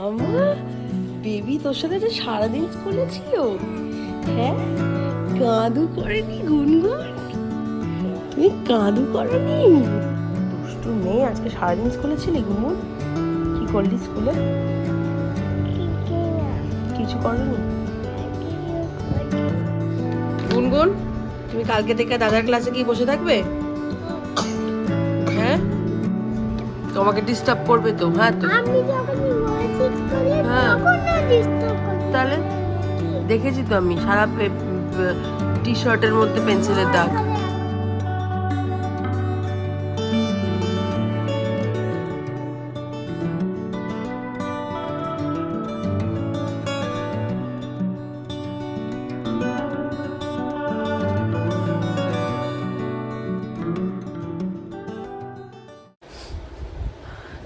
আমার বেবি তোর সাথে যে সারাদিন স্কুলে ছিল, হ্যাঁ? কাঁদু করেনি গুনগুন? তুমি কাঁদু করনি? দুষ্টু মেয়ে, আজকে সারাদিন স্কুলে ছিলি গুনগুন? কি করলি স্কুলে? কিছু করনি? গুনগুন, তুমি কালকে থেকে দাদার ক্লাসে গিয়ে বসে থাকবে? হ্যাঁ, তোমাকে ডিস্টার্ব করবে তো? হ্যাঁ তো, আমি যখন ওয়াচিং করি হ্যাঁ তখন না ডিস্টার্ব করে। তাহলে দেখেছি তো আমি সারা টি শার্টের মধ্যে পেন্সিলের দাগ।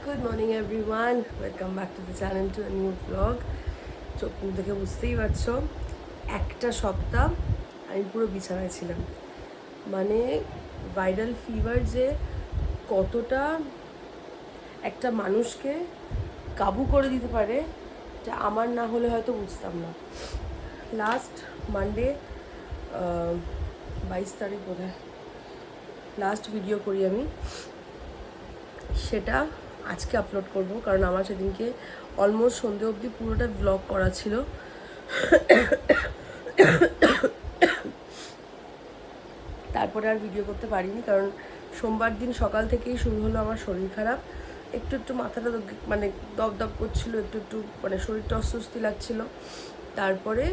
Good morning everyone, welcome back to the channel to a new blog. চোখ মুখ দেখে বুঝতেই পারছো, একটা সপ্তাহ আমি পুরো বিছানায় ছিলাম। মানে ভাইরাল ফিভার যে কতটা একটা মানুষকে কাবু করে দিতে পারে, যা আমার না হলে হয়তো বুঝতাম না। লাস্ট মানডে 22 তারিখ বোধহয় লাস্ট ভিডিও করি আমি, সেটা আজকে আপলোড করব, কারণ আমার সেদিনকে অলমোস্ট সন্ধে অবধি পুরোটা ব্লগ করা ছিল। তারপরে আর ভিডিও করতে পারিনি, কারণ সোমবার দিন সকাল থেকেই শুরু হলো আমার শরীর খারাপ। একটু একটু মাথাটা মানে দপ দপ করছিলো, একটু একটু মানে শরীরটা অস্বস্তি লাগছিলো। তারপরে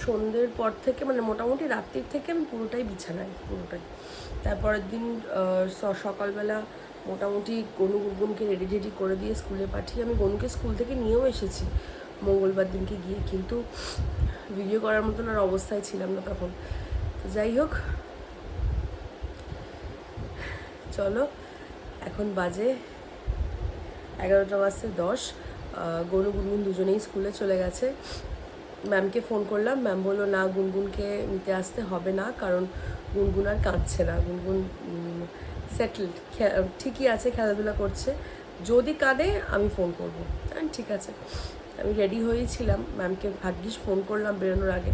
সন্ধ্যের পর থেকে মানে মোটামুটি রাত্রির থেকে আমি পুরোটাই বিছানায়, পুরোটাই। তারপরের দিন সকালবেলা মোটামুটি গনু গুনগুনকে রেডি টেডি করে দিয়ে স্কুলে পাঠিয়ে আমি গনুকে স্কুল থেকে নিয়েও এসেছি মঙ্গলবার দিনকে গিয়ে, কিন্তু ভিডিও করার মতন আর অবস্থায় ছিলাম না তখন। তো যাই হোক, চলো এখন বাজে 11:10। গনু গুনগুন দুজনেই স্কুলে চলে গেছে। ম্যামকে ফোন করলাম, ম্যাম বললো না, গুনগুনকে নিতে আসতে হবে না, কারণ গুনগুন আর কাঁদছে না, গুনগুন সেটেলড, ঠিকই আছে, খেলাধুলা করছে, যদি কাঁদে আমি ফোন করবো। ঠিক আছে, আমি রেডি হয়েছিলাম, ম্যামকে ভাগ্যিস ফোন করলাম বেরোনোর আগে,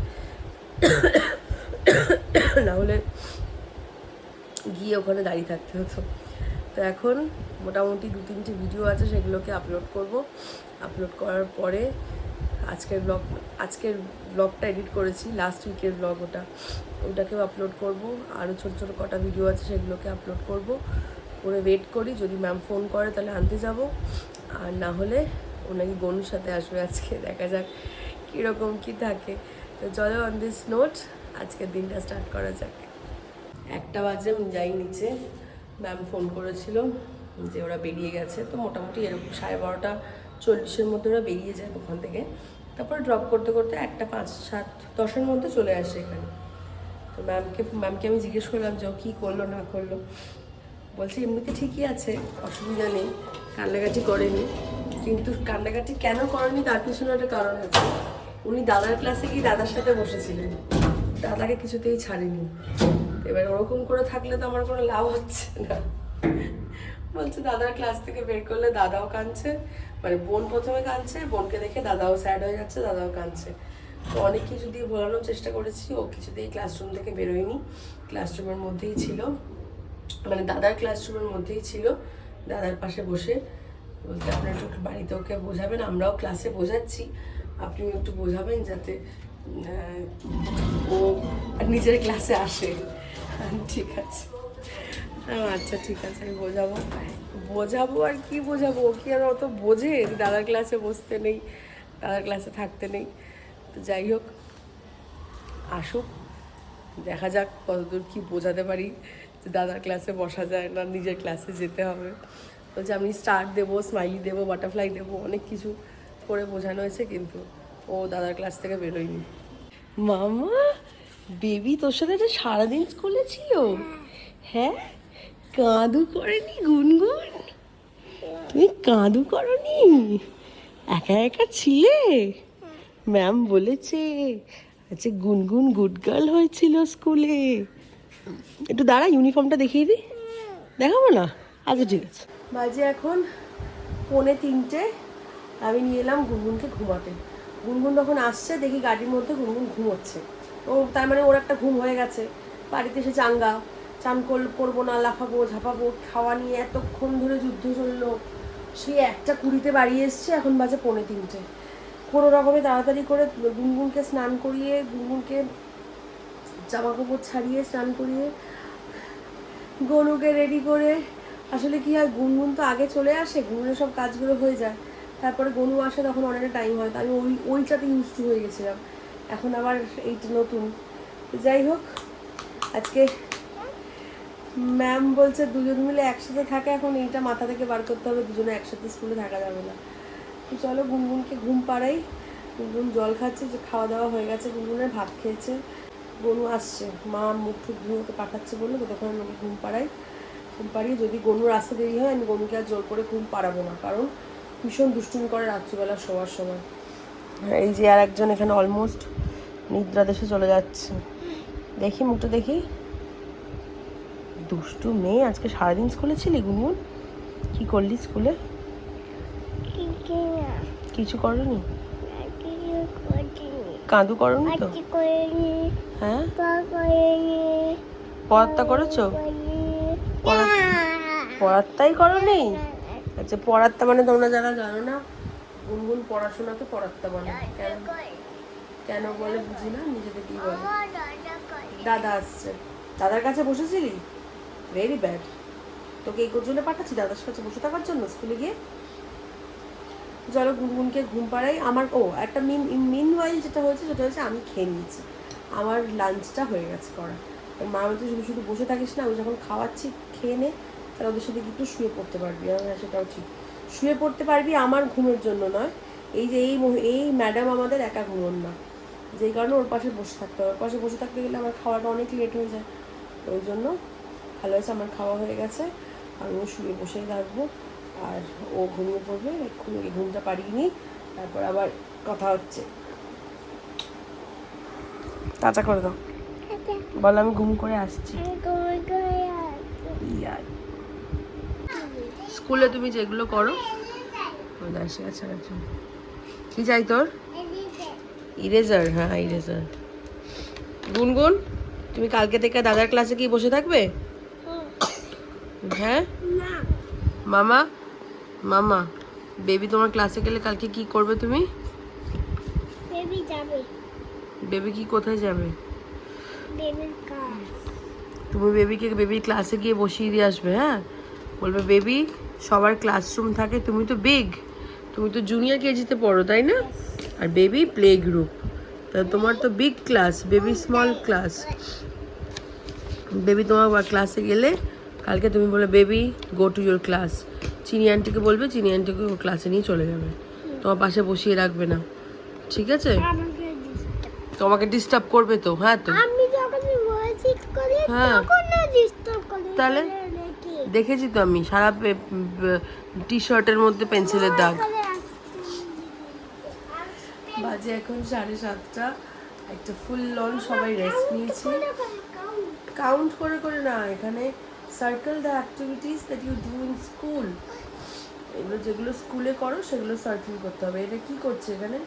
না হলে গিয়ে ওখানে দাঁড়িয়ে থাকতে হতো। তো এখন মোটামুটি 2-3টে ভিডিও আছে, সেগুলোকে আপলোড করব। আপলোড করার পরে আজকের ব্লগটা এডিট করেছি, লাস্ট উইকের ব্লগ, ওটাকেও আপলোড করব। আরও ছোটো ছোটো কটা ভিডিও আছে, সেগুলোকে আপলোড করব। করে ওয়েট করি, যদি ম্যাম ফোন করে তাহলে আনতে যাব, আর না হলে ও নাকি গনুর সাথে আসবে আজকে, দেখা যাক কীরকম কী থাকে। তো চলো, অন দিস নোট আজকের দিনটা স্টার্ট করা যাক। 1টা বাজে আমি যাই নিচে, ম্যাম ফোন করেছিল যে ওরা বেরিয়ে গেছে, তো মোটামুটি এরকম 12:40-এর মধ্যে ওরা বেরিয়ে যায় ওখান থেকে। তারপরে ড্রপ করতে করতে 1টা 5-7-10-এর মধ্যে চলে আসে এখানে। তো ম্যামকে আমি জিজ্ঞেস করলাম যে ও কী করলো না করলো। বলছে এমনিতে ঠিকই আছে, অসুবিধা নেই, কান্নাকাটি করেনি। কিন্তু কান্নাকাটি কেন করেনি তার পিছনে একটা কারণ আছে। উনি দাদার ক্লাসে গিয়ে দাদার সাথে বসেছিলেন, দাদাকে কিছুতেই ছাড়েনি। এবার ওরকম করে থাকলে তো আমার কোনো লাভ হচ্ছে না। বলছে দাদার ক্লাস থেকে বের করলে দাদাও কাঁদছে, মানে বোন প্রথমে কাঁদছে, বোনকে দেখে দাদাও স্যাড হয়ে যাচ্ছে, দাদাও কাঁদছে। তো অনেক কিছু দিয়ে ভোলানোর চেষ্টা করেছি, ও কিছুতেই ক্লাসরুম থেকে বেরোয়নি, ক্লাসরুমের মধ্যেই ছিল, মানে দাদার ক্লাসরুমের মধ্যেই ছিল, দাদার পাশে বসে। বলতে আপনার একটু বাড়িতে ওকে বোঝাবেন, আমরাও ক্লাসে বোঝাচ্ছি, আপনিও একটু বোঝাবেন যাতে ও নিজের ক্লাসে আসে। ঠিক আছে, আচ্ছা ঠিক আছে, আমি বোঝাবো আর কি বোঝাবো, ও কি আর অত বোঝে দাদার ক্লাসে বসতে নেই, দাদার ক্লাসে থাকতে নেই। তো যাই হোক, আসুক, দেখা যাক কতদূর কি বোঝাতে পারি যে দাদার ক্লাসে বসা যায় না, নিজের ক্লাসে যেতে হবে। বলছে আমি স্টার দেবো, স্মাইলি দেবো, বাটারফ্লাই দেবো, অনেক কিছু করে বোঝানো হয়েছে, কিন্তু ও দাদার ক্লাস থেকে বেরোয়নি। মামা বেবি তোর সাথে যে সারাদিন স্কুলে ছিল, হ্যাঁ? কাঁদু করেনি গুনগুন? তুমি কাঁদু করনি? একা একা ছিলে? ম্যাম বলেছে আচ্ছা গুনগুন গুড গার্ল হয়েছিল স্কুলে। একটু দাঁড়া, ইউনিফর্মটা দেখিয়ে দিই। দেখাবো না? আচ্ছা ঠিক আছে। বাজে এখন 2:45, আমি নিয়ে এলাম গুনগুনকে ঘুমাতে। গুনগুন যখন আসছে দেখি গাড়ির মধ্যে গুনগুন ঘুমোচ্ছে। ও তার মানে ওর একটা ঘুম হয়ে গেছে। বাড়িতে এসে চাঙ্গা, চান করবো না, লাফাবো ঝাপাবো, খাওয়া নিয়ে এতক্ষণ ধরে যুদ্ধ চললো। সে 1:20 বাড়ি এসছে, এখন বাজে 2:45। কোনো রকমে তাড়াতাড়ি করে গুনগুনকে স্নান করিয়ে, গুনগুনকে জামা কাপড় ছাড়িয়ে স্নান করিয়ে, গনুকে রেডি করে, আসলে কি হয় গুনগুন তো আগে চলে আসে, গুনগুনের সব কাজগুলো হয়ে যায়, তারপরে গনু আসে তখন অনেকটা টাইম হয়। তো আমি ওইটাতে ইউজ টু হয়ে গেছিলাম, এখন আবার এইটা নতুন। তো যাই হোক, আজকে ম্যাম বলছে দুজন মিলে একসাথে থাকে, এখন এইটা মাথা থেকে বার করতে হবে, দুজনে একসাথে স্কুলে থাকা যাবে না। তো চলো গুনগুনকে ঘুম পাড়াই। গুনগুন জল খাচ্ছে, যে খাওয়া দাওয়া হয়ে গেছে, গুনগুনের ভাত খেয়েছে। গনু আসছে, মা মুখ টুক ধুয়ে ওকে পাঠাচ্ছে বললো, তো তখন আমি ওকে ঘুম পাড়াই। ঘুম পাড়িয়ে যদি গনুর আসতে দেরি হয়, আমি গনুকে আর জোর করে ঘুম পাড়াবো না, কারণ ভীষণ দুষ্টুমি করে রাত্রিবেলা শোয়ার সময়। এই যে আর একজন এখানে অলমোস্ট নিদ্রা দেশে চলে যাচ্ছে। দেখি মুখটা দেখি। দুষ্টু মেয়ে, আজকে সারাদিন স্কুলে ছিলি গুনগুন? কি করলি স্কুলে? কিছু করনি? কাঁদু করনি তো? হ্যাঁ, পড়াটা করেছো? পড়াটাই করনি? আচ্ছা, পড়াত্তা মানে তোমরা যারা জানো না, গুনগুন পড়াশোনাকে পড়াত্তা বলে। কেন কেন বলে বুঝি না, নিজে থেকেই বলে। দাদা আসছে। দাদার কাছে বসেছিলি? Very bad. তোকে এই জন্য পাঠাচ্ছি দাদার কাছে বসে থাকার জন্য স্কুলে গিয়ে? চলো গুনগুনকে ঘুম পাড়াই। আমার একটা মিনওয়াইল যেটা হয়েছে সেটা হচ্ছে আমি খেয়ে নিয়েছি, আমার লাঞ্চটা হয়ে গেছে করা। মা বলছে শুধু শুধু বসে থাকিস না, আমি যখন খাওয়াচ্ছি খেয়ে নে, তাহলে ওদের সাথে একটু শুয়ে পড়তে পারবি। হ্যাঁ, সেটাও ঠিক, শুয়ে পড়তে পারবি, আমার ঘুমের জন্য নয়। এই যে এই ম্যাডাম আমাদের একা ঘুমন না, যেই কারণে ওর পাশে বসে থাকতে হবে। ওর পাশে বসে থাকতে গেলে আমার খাওয়াটা অনেক লেট হয়ে যায়। ওই জন্য ভালো হয়েছে আমার খাওয়া হয়ে গেছে, আমিও শুয়ে বসেই থাকবো, আর ও ঘুমিয়ে পড়বে। এক্ষুনি ঘুমটা পাড়িয়ে নিই, তারপর আবার কথা হচ্ছে। টাটা করে দাও, বল আমি ঘুম করে আসছি। স্কুলে তুমি যেগুলো করো, এসে গেছে একজন। কি চাই তোর? ইরেজার? হ্যাঁ, ইরেজার। গুনগুন, তুমি কালকে থেকে দাদার ক্লাসে কি বসে থাকবে? হ্যাঁ মামা, মামা বেবি তোমার ক্লাসে গেলে কালকে কি করবে তুমি? বেবি কি কোথায় যাবে? তুমি বেবির ক্লাসে গিয়ে বসিয়ে দিয়ে আসবে। হ্যাঁ, বলবে বেবি সবার ক্লাসরুম থাকে, তুমি তো তুমি তো জুনিয়র কেজিতে পড়ো তাই না? আর বেবি প্লে গ্রুপ, তা তোমার তো big class, baby small class. Baby তোমার ক্লাসে গেলে কালকে তুমি বলে baby go to your class. চিনি আন্টিকে বলবে, চিনি আন্টিকে ওর ক্লাসে নিয়ে চলে যাবে, তোমার পাশে বসিয়ে রাখবে না, ঠিক আছে? তোমাকে ডিস্টার্ব করবে তো। হ্যাঁ, তো হ্যাঁ, তাহলে দেখেছি তো আমি সারা টি শার্টের মধ্যে পেন্সিলের দাগ। বাজে এখন 7:30, একটা ফুল লন সবাই রেস্ট নিয়েছি। কাউন্ট করে করে না, এখানে circle the activities that you do in school. এগুলো যেগুলো স্কুলে করো সেগুলো সার্কেল করতে হবে। এটা কি করছে এখানে?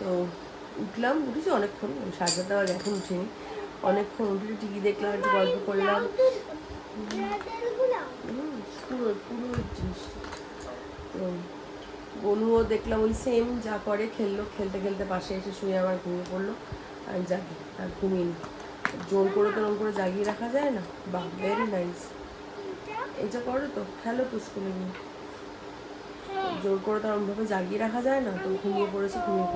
তো উঠেছি অনেকক্ষণ, 7:30 বাজে, এখন উঠিনি। অনেকক্ষণ উঠে টিভি দেখলাম, একটু গল্প করলাম। পুরো পুরো জিনিসটা তো গনুও দেখলাম ওই সেম যা করে, খেলতে খেলতে পাশে এসে শুয়ে আমার ঘুমিয়ে পড়লো। আর জাগি আর ঘুমিয়ে জোর করে তো ওরকম করে জাগিয়ে রাখা যায় না। বাহ, ভেরি নাইস। এইটা করো তো, খেলো তো স্কুলে গিয়ে, জোর করে তো ওরকমভাবে জাগিয়ে রাখা যায় না। তো ঘুমিয়ে পড়েছে, ঘুমিয়ে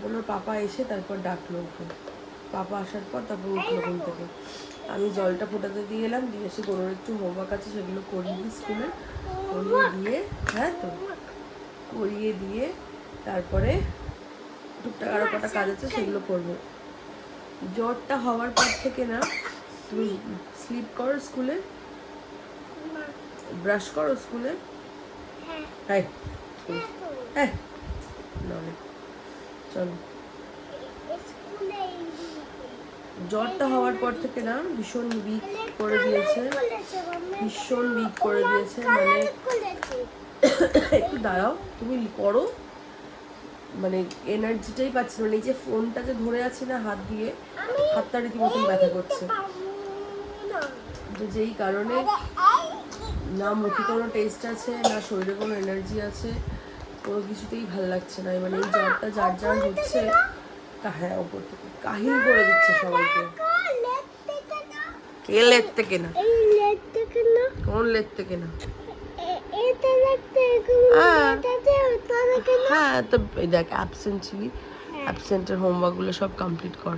পড়লো। পাপা এসে তারপর ডাকলো ওকে, পাপা আসার পর তারপর উঠলো ঘুম থেকে। আমি জলটা ফোটাতে দিয়ে এলাম, দিয়ে এসে গরুর একটু হোমওয়ার্ক আছে সেগুলো করিয়ে দিই স্কুলে, করিয়ে দিয়ে, হ্যাঁ তো করিয়ে দিয়ে তারপরে টুকটাক আরও কটা কাজ আছে সেগুলো করবো। জ্বরটা হওয়ার পর থেকে না, তুমি স্লিপ করো স্কুলে, ব্রাশ করো স্কুলে। হ্যাঁ হ্যাঁ, চলো জ্বরটা হওয়ার পর থেকে না ভীষণ উইক করে দিয়েছে, ভীষণ উইক করে দিয়েছে। মানে একটু দাঁড়াও, তুমি করো, মানে এনার্জিটাই পাচ্ছি না। মানে এই যে ফোনটা যে ধরে আছি না হাত দিয়ে, হাতটা রীতিমতন ব্যথা করছে। তো যেই কারণে না মুখে কোনো টেস্ট আছে, না শরীরে কোনো এনার্জি আছে, কোনো কিছুতেই ভালো লাগছে না। মানে এই জ্বরটা যার যার হচ্ছে, হ্যাঁ ওপর থেকে কাহিল করে দিচ্ছে সবাইকে। কে লেট থেকে না? এই লেট থেকে না, কোন লেট থেকে না? এটা লাগতে হ্যাঁ। এটাতে ওটা থেকে না। হ্যাঁ তো এই দেখ অ্যাবসেন্ট ছিলি, অ্যাবসেন্টের হোমওয়ার্কগুলো সব কমপ্লিট কর।